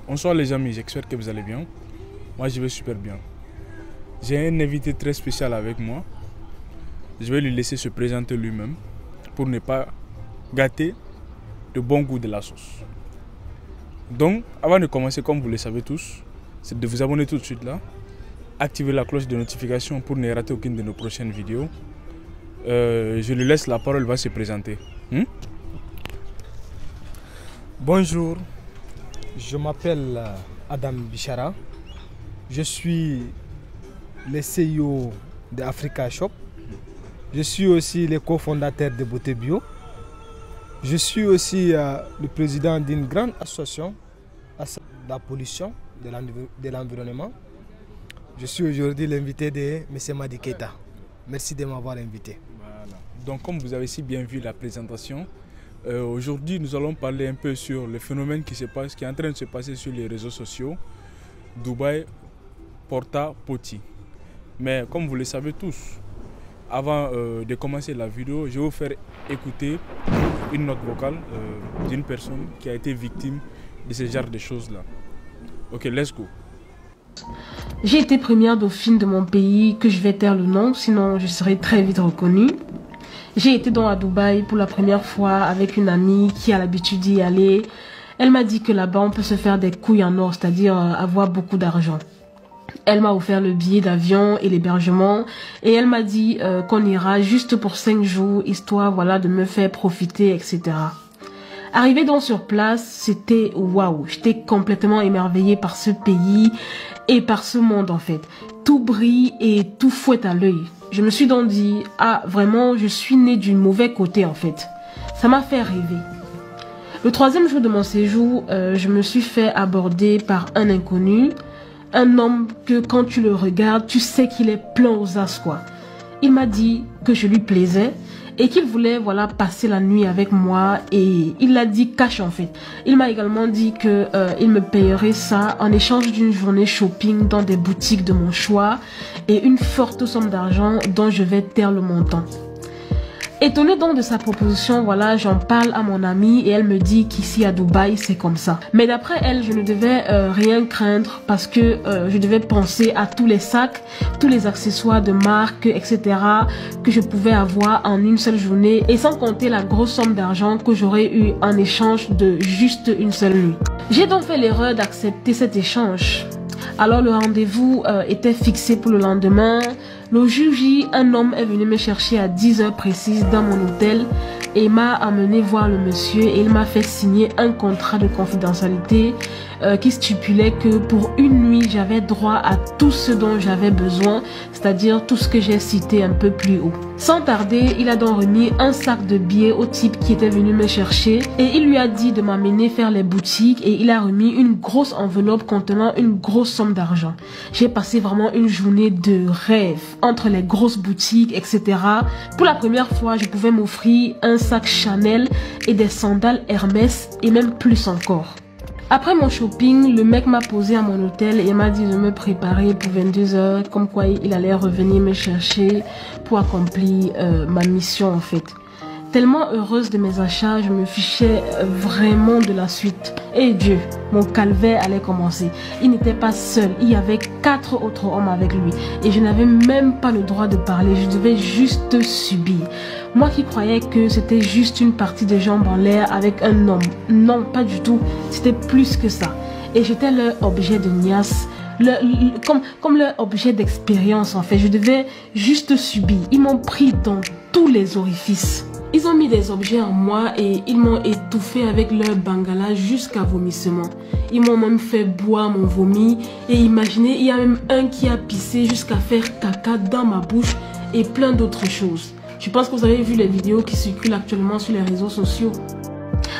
Bonsoir les amis, j'espère que vous allez bien. Moi je vais super bien. J'ai un invité très spécial avec moi. Je vais lui laisser se présenter lui-même pour ne pas gâter le bon goût de la sauce. Donc avant de commencer, comme vous le savez tous, c'est de vous abonner tout de suite là. Activez la cloche de notification pour ne rater aucune de nos prochaines vidéos. Je lui laisse la parole, il va se présenter. Bonjour, je m'appelle Adam Bichara. Je suis le CEO de Africa Shop. Je suis aussi le cofondateur de Beauté Bio. Je suis aussi le président d'une grande association à la pollution de l'environnement. Je suis aujourd'hui l'invité de M. Madi Keita. Merci de m'avoir invité. Voilà. Donc comme vous avez si bien vu la présentation, aujourd'hui nous allons parler un peu sur le phénomène qui est en train de se passer sur les réseaux sociaux. Dubaï porta Poti. Mais comme vous le savez tous, avant de commencer la vidéo, je vais vous faire écouter une note vocale d'une personne qui a été victime de ce genre de choses là. Ok, let's go. J'ai été première dauphine de mon pays, que je vais taire le nom, sinon je serai très vite reconnue. J'ai été donc à Dubaï pour la première fois avec une amie qui a l'habitude d'y aller. Elle m'a dit que là-bas on peut se faire des couilles en or, c'est-à-dire avoir beaucoup d'argent. Elle m'a offert le billet d'avion et l'hébergement et elle m'a dit qu'on ira juste pour 5 jours, histoire voilà, de me faire profiter, etc. Arrivé donc sur place, c'était waouh, j'étais complètement émerveillée par ce pays et par ce monde en fait. Tout brille et tout fouette à l'œil. Je me suis donc dit, ah vraiment, je suis née du mauvais côté en fait. Ça m'a fait rêver. Le 3e jour de mon séjour, je me suis fait aborder par un inconnu. Un homme que quand tu le regardes, tu sais qu'il est plein aux as quoi. Il m'a dit que je lui plaisais et qu'il voulait voilà passer la nuit avec moi et il l'a dit cash en fait. Il m'a également dit que il me payerait ça en échange d'une journée shopping dans des boutiques de mon choix et une forte somme d'argent dont je vais taire le montant. Étonnée donc de sa proposition, voilà, j'en parle à mon amie et elle me dit qu'ici à Dubaï, c'est comme ça. Mais d'après elle, je ne devais rien craindre parce que je devais penser à tous les sacs, tous les accessoires de marque, etc. que je pouvais avoir en une seule journée et sans compter la grosse somme d'argent que j'aurais eu en échange de juste une seule nuit. J'ai donc fait l'erreur d'accepter cet échange. Alors le rendez-vous était fixé pour le lendemain. Le jour J, un homme est venu me chercher à 10 heures précises dans mon hôtel et m'a amené voir le monsieur et il m'a fait signer un contrat de confidentialité qui stipulait que pour une nuit, j'avais droit à tout ce dont j'avais besoin, c'est-à-dire tout ce que j'ai cité un peu plus haut. Sans tarder, il a donc remis un sac de billets au type qui était venu me chercher et il lui a dit de m'amener faire les boutiques et il a remis une grosse enveloppe contenant une grosse somme d'argent. J'ai passé vraiment une journée de rêve entre les grosses boutiques, etc. Pour la première fois, je pouvais m'offrir un sac Chanel et des sandales Hermès et même plus encore. Après mon shopping, le mec m'a posé à mon hôtel et m'a dit de me préparer pour 22 heures, comme quoi il allait revenir me chercher pour accomplir ma mission en fait. Tellement heureuse de mes achats, je me fichais vraiment de la suite. Et Dieu, mon calvaire allait commencer. Il n'était pas seul, il y avait 4 autres hommes avec lui. Et je n'avais même pas le droit de parler, je devais juste subir. Moi qui croyais que c'était juste une partie de jambes en l'air avec un homme. Non, pas du tout, c'était plus que ça. Et j'étais leur objet de niasse. Comme leur objet d'expérience en fait. Je devais juste subir. Ils m'ont pris dans tous les orifices. Ils ont mis des objets en moi et ils m'ont étouffé avec leur bangala jusqu'à vomissement. Ils m'ont même fait boire mon vomi et imaginez, il y a même un qui a pissé jusqu'à faire caca dans ma bouche et plein d'autres choses. Je pense que vous avez vu les vidéos qui circulent actuellement sur les réseaux sociaux.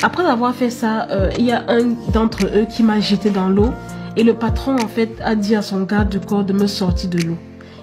Après avoir fait ça, il y a un d'entre eux qui m'a jeté dans l'eau et le patron en fait a dit à son garde du corps de me sortir de l'eau.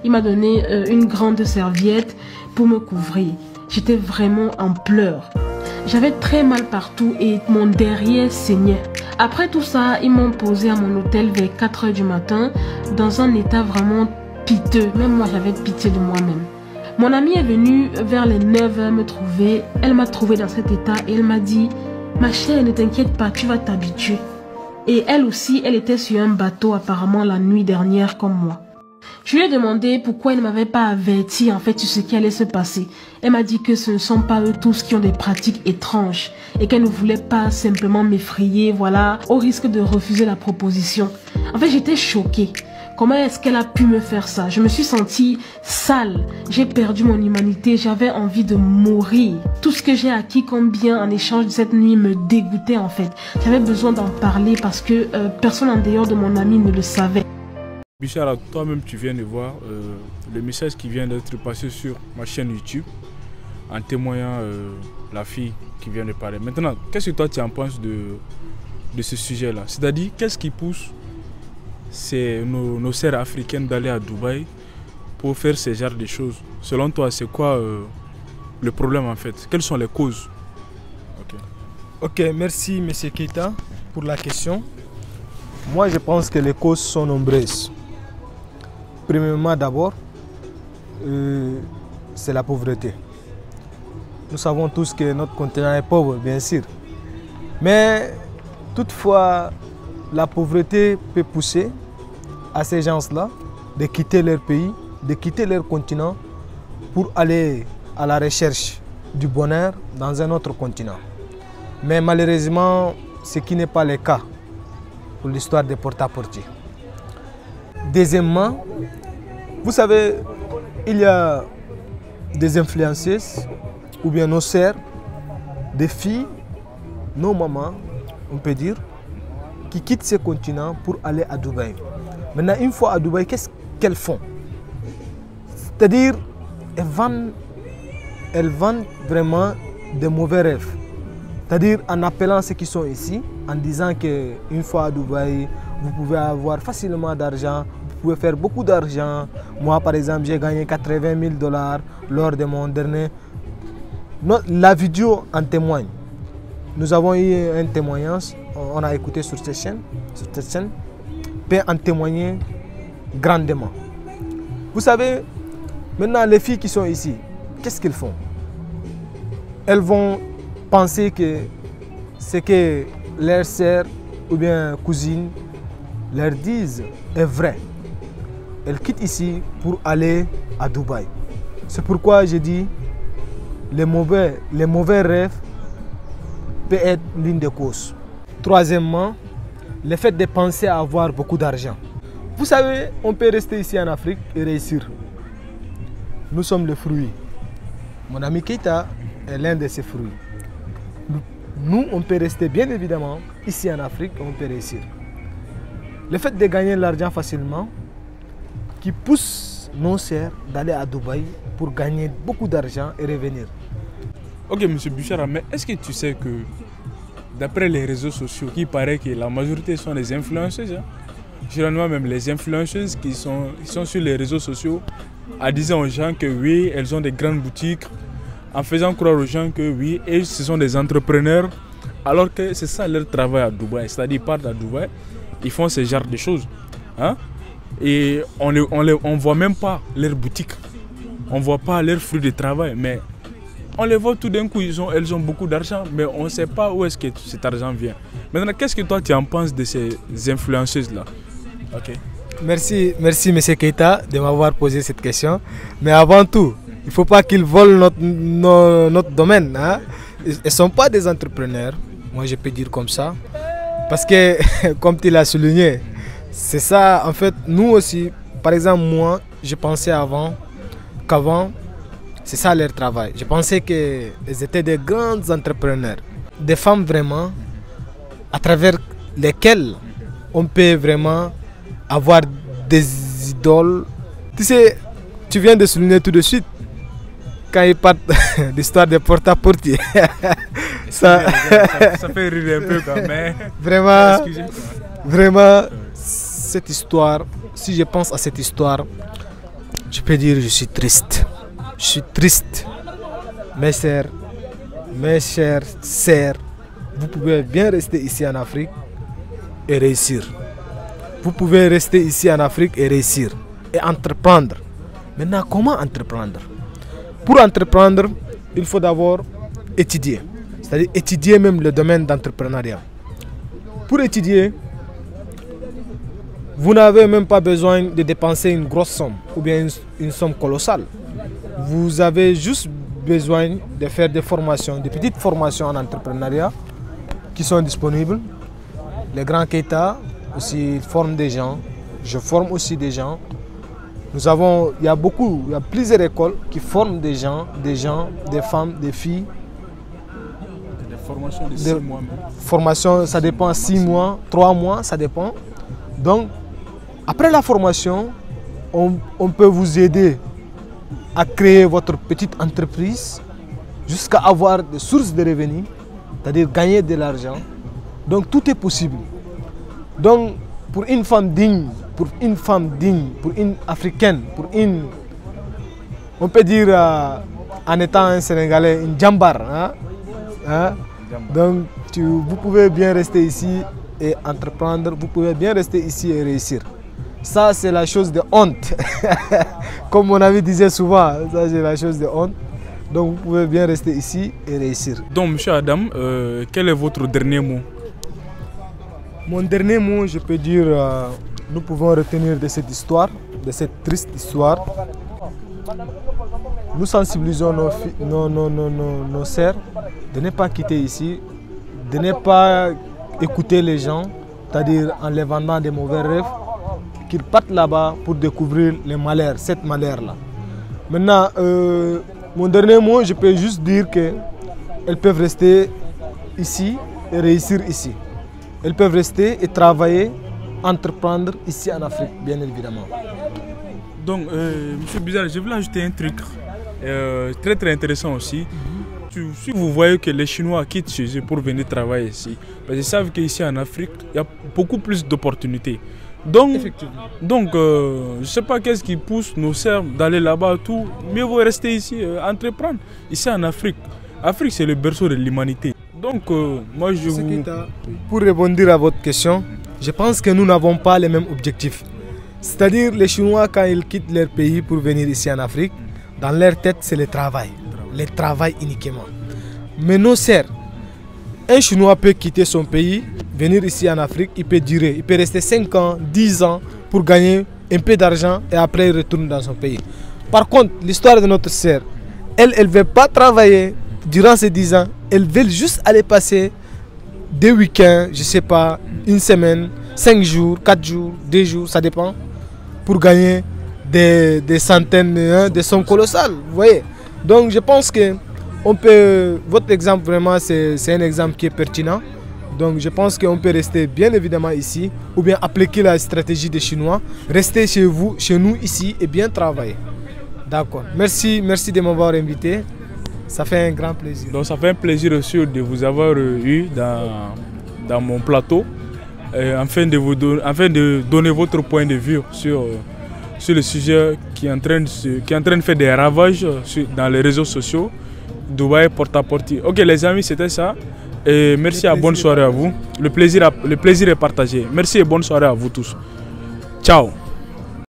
Il m'a donné une grande serviette pour me couvrir. J'étais vraiment en pleurs. J'avais très mal partout et mon derrière saignait. Après tout ça, ils m'ont posé à mon hôtel vers 4 heures du matin dans un état vraiment piteux. Même moi, j'avais pitié de moi-même. Mon amie est venue vers les 9 heures me trouver. Elle m'a trouvé dans cet état et elle m'a dit « Ma chère, ne t'inquiète pas, tu vas t'habituer. » Et elle aussi, elle était sur un bateau apparemment la nuit dernière comme moi. Je lui ai demandé pourquoi elle ne m'avait pas averti en fait sur ce qui allait se passer. Elle m'a dit que ce ne sont pas eux tous qui ont des pratiques étranges et qu'elle ne voulait pas simplement m'effrayer, voilà, au risque de refuser la proposition. En fait, j'étais choquée. Comment est-ce qu'elle a pu me faire ça? Je me suis sentie sale. J'ai perdu mon humanité. J'avais envie de mourir. Tout ce que j'ai acquis comme bien en échange de cette nuit me dégoûtait en fait. J'avais besoin d'en parler parce que personne en dehors de mon ami ne le savait. Bichara, toi-même tu viens de voir le message qui vient d'être passé sur ma chaîne YouTube en témoignant la fille qui vient de parler. Maintenant, qu'est-ce que toi tu en penses de ce sujet-là? C'est-à-dire, qu'est-ce qui pousse nos sœurs africaines d'aller à Dubaï pour faire ce genre de choses? Selon toi, c'est quoi le problème en fait? Quelles sont les causes? Ok, merci M. Keita pour la question. Moi, je pense que les causes sont nombreuses. Premièrement, d'abord, c'est la pauvreté. Nous savons tous que notre continent est pauvre, bien sûr. Mais toutefois, la pauvreté peut pousser à ces gens-là de quitter leur pays, de quitter leur continent pour aller à la recherche du bonheur dans un autre continent. Mais malheureusement, ce qui n'est pas le cas pour l'histoire des porte-à-portiers. Deuxièmement, vous savez, il y a des influenceuses ou bien nos sœurs, des filles, nos mamans, on peut dire, qui quittent ce continent pour aller à Dubaï. Maintenant, une fois à Dubaï, qu'est-ce qu'elles font? C'est-à-dire, elles vendent vraiment des mauvais rêves. C'est-à-dire en appelant ceux qui sont ici, en disant qu'une fois à Dubaï, vous pouvez avoir facilement d'argent, vous pouvez faire beaucoup d'argent. Moi, par exemple, j'ai gagné 80 000 $ lors de mon dernier... La vidéo en témoigne. Nous avons eu un témoignage, on a écouté sur cette chaîne, peut en témoigner grandement. Vous savez, maintenant les filles qui sont ici, qu'est-ce qu'elles font? Elles vont penser que ce que leurs sœurs ou bien cousines leur disent est vrai. Elles quittent ici pour aller à Dubaï. C'est pourquoi je dis les mauvais rêves peuvent être l'une des causes. Troisièmement, le fait de penser à avoir beaucoup d'argent. Vous savez, on peut rester ici en Afrique et réussir. Nous sommes le fruit. Mon ami Keita est l'un de ces fruits. Nous, on peut rester bien évidemment ici en Afrique et on peut réussir. Le fait de gagner l'argent facilement qui pousse nos sœurs d'aller à Dubaï pour gagner beaucoup d'argent et revenir. Ok, M. Bichara, mais est-ce que tu sais que d'après les réseaux sociaux, il paraît que la majorité sont des influenceuses, hein? Généralement même les influenceuses qui sont sur les réseaux sociaux en disant aux gens que oui, elles ont des grandes boutiques, en faisant croire aux gens que oui, et ce sont des entrepreneurs, alors que c'est ça leur travail à Dubaï. C'est-à-dire, ils partent à Dubaï, ils font ce genre de choses. Hein? Et on ne voit même pas leur boutique, on ne voit pas leurs fruits de travail, mais on les voit tout d'un coup, elles ont beaucoup d'argent, mais on ne sait pas où est-ce que cet argent vient. Maintenant, qu'est-ce que toi tu en penses de ces influenceuses-là? Ok. Merci M. Keita de m'avoir posé cette question. Mais avant tout, il ne faut pas qu'ils volent notre domaine. Hein? Ils ne sont pas des entrepreneurs, moi je peux dire comme ça. Parce que, comme tu l'as souligné, c'est ça, en fait, nous aussi, par exemple, moi, je pensais qu'avant, c'est ça leur travail. Je pensais qu'ils étaient des grands entrepreneurs. Des femmes vraiment, à travers lesquelles on peut vraiment avoir des idoles. Tu sais, tu viens de souligner tout de suite, quand ils partent d'histoire de porte-à-portier. ça fait rire un peu quand même. Vraiment, cette histoire, si je pense à cette histoire, je peux dire que je suis triste. Je suis triste. Mes sœurs, mes chères sœurs, vous pouvez bien rester ici en Afrique et réussir. Vous pouvez rester ici en Afrique et réussir. Et entreprendre. Maintenant, comment entreprendre? Pour entreprendre, il faut d'abord étudier. C'est-à-dire étudier même le domaine d'entrepreneuriat. Pour étudier, vous n'avez même pas besoin de dépenser une grosse somme ou bien une somme colossale. Vous avez juste besoin de faire des formations, des petites formations en entrepreneuriat qui sont disponibles. Les grands Keita aussi forment des gens. Je forme aussi des gens. Il y a plusieurs écoles qui forment des gens, des femmes, des filles. Des formations de 6 mois. Formation, ça dépend, 6 mois, 3 mois, ça dépend. Donc, après la formation, on peut vous aider à créer votre petite entreprise jusqu'à avoir des sources de revenus, c'est-à-dire gagner de l'argent. Donc, tout est possible. Donc, pour une femme digne, pour une africaine, on peut dire en étant un Sénégalais, une djambar. Donc vous pouvez bien rester ici et entreprendre, vous pouvez bien rester ici et réussir. Ça c'est la chose de honte. Comme mon ami disait souvent, ça c'est la chose de honte. Donc vous pouvez bien rester ici et réussir. Donc monsieur Adam, quel est votre dernier mot? Mon dernier mot, je peux dire, nous pouvons retenir de cette histoire, de cette triste histoire. Nous sensibilisons nos sœurs de ne pas quitter ici, de ne pas écouter les gens, c'est-à-dire en les vendant des mauvais rêves, qu'ils partent là-bas pour découvrir les malheurs, cette malheur-là. Maintenant, mon dernier mot, je peux juste dire qu'elles peuvent rester ici et réussir ici. Elles peuvent rester et travailler, entreprendre ici en Afrique, bien évidemment. Donc, monsieur Bizarre, je voulais ajouter un truc très intéressant aussi. Si vous voyez que les Chinois quittent chez eux pour venir travailler ici, parce qu'ils savent qu'ici en Afrique, il y a beaucoup plus d'opportunités. Donc, je ne sais pas qu'est-ce qui pousse nos sœurs d'aller là-bas, tout. Mieux vaut rester ici, entreprendre. Ici en Afrique. L'Afrique, c'est le berceau de l'humanité. Donc, moi, Pour répondre à votre question, je pense que nous n'avons pas les mêmes objectifs. C'est-à-dire, les Chinois, quand ils quittent leur pays pour venir ici en Afrique, dans leur tête, c'est le travail. Le travail uniquement. Mais nos sœurs, un Chinois peut quitter son pays, venir ici en Afrique, il peut durer, il peut rester 5 ans, 10 ans pour gagner un peu d'argent et après il retourne dans son pays. Par contre, l'histoire de notre sœur, elle ne veut pas travailler durant ces 10 ans, elle veut juste aller passer des week-ends, je ne sais pas, une semaine, 5 jours, 4 jours, 2 jours, ça dépend, pour gagner des centaines, des sommes colossales, vous voyez. Donc je pense que votre exemple vraiment c'est un exemple qui est pertinent. Donc je pense qu'on peut rester bien évidemment ici ou bien appliquer la stratégie des Chinois, rester chez nous ici et bien travailler. D'accord. Merci de m'avoir invité. Ça fait un grand plaisir. Donc ça fait un plaisir aussi de vous avoir eu dans mon plateau afin de donner votre point de vue sur le sujet qui est en train de faire des ravages dans les réseaux sociaux. Dubaï porte-à-porte. Ok les amis, c'était ça. Et merci et bonne soirée à vous. Le plaisir est partagé. Merci et bonne soirée à vous tous. Ciao.